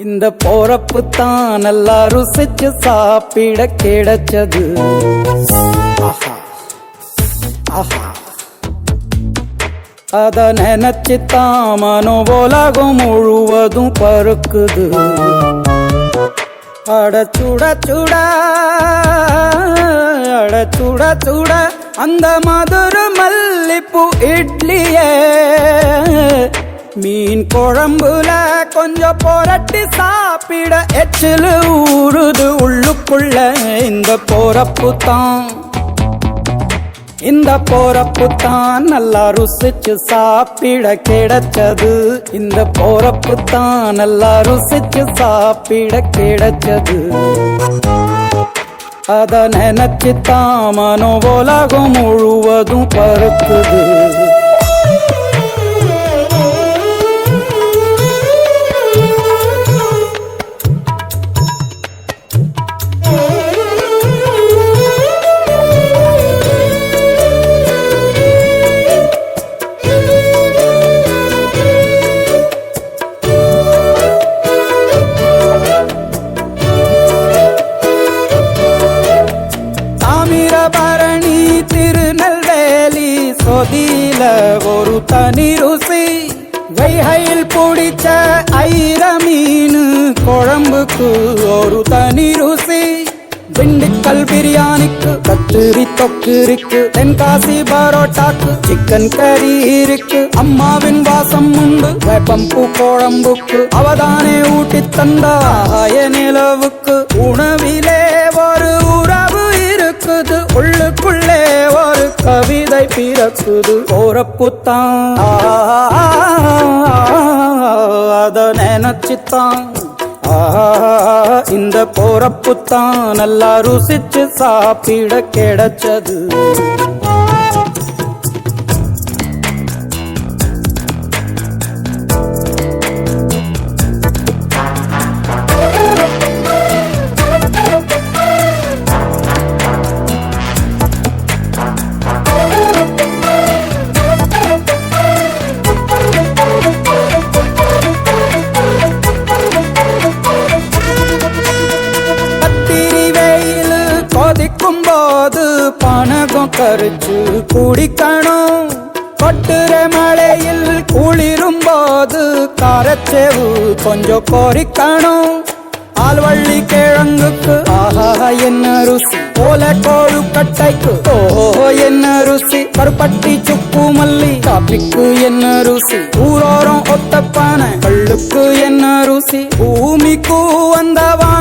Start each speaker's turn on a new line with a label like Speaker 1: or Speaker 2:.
Speaker 1: இந்த போறப்பு தான் நல்லா ருசிச்சு சாப்பிட கிடைச்சது. ஆஹா ஆஹா, அத நினைச்சுத்தான் மனோ உலகம் முழுவதும் பருக்குது. அட சுட சுட அட சுட சுட அந்த மதுர மல்லிப்பூ இட்லியே மீன் குழம்புல கொஞ்சம் புரட்டி சாப்பிட எச்சிலு ஊறுது உள்ளுக்குள்ள. இந்த போறப்பு தான் இந்த போறப்பு தான் நல்லா ருசிச்சு சாப்பிட கிடைச்சது. இந்த போறப்பு தான் நல்லா ருசிச்சு சாப்பிட கிடைச்சது. அத நினைச்சுத்தான் மனோ உலகம் முழுவதும் பருக்குது. பரணி திருநெல்வேலி சொதியில ஒரு தனி ருசி. வைகையில் பிடிச்ச ஐர மீன் குழம்புக்கு ஒரு தனி ருசி. திண்டுக்கல் பிரியாணிக்கு கத்திரி தொக்கு இருக்கு. தென்காசி பரோட்டாக்கு சிக்கன் கறி இருக்கு. அம்மாவின் வாசம் உண்டு வேப்பம்பூ குழம்புக்கு. அவதானே ஊட்டி தந்தாய நிலவுக்கு. உணவிலே ஒரு உறவு இருக்குது. உள்ளுக்குள்ளே ஒரு கவிதை பிறக்குது. போறப்புத்தான் அத நினைச்சுத்தான் இந்த போறப்புத்தான் நல்லா ருசிச்சு சாப்பிட கிடைச்சது. போது பணகம் கரிச்சு குடிக்கணும். கொட்டுற மழையில் குளிரும் போது காரச்சேவு கொஞ்சம் கோரிக்கணும். ஆல்வள்ளி கிழங்குக்கு ஆஹா என்ன ருசி. போல கோழு கட்டைக்கு ஓஹோ என்ன ருசி. கருப்பட்டி சுக்கு மல்லி காப்பிக்கு என்ன ருசி. ஊரோரம் ஒத்தப்பான கள்ளுக்கு என்ன ருசி. பூமிக்கு வந்தவா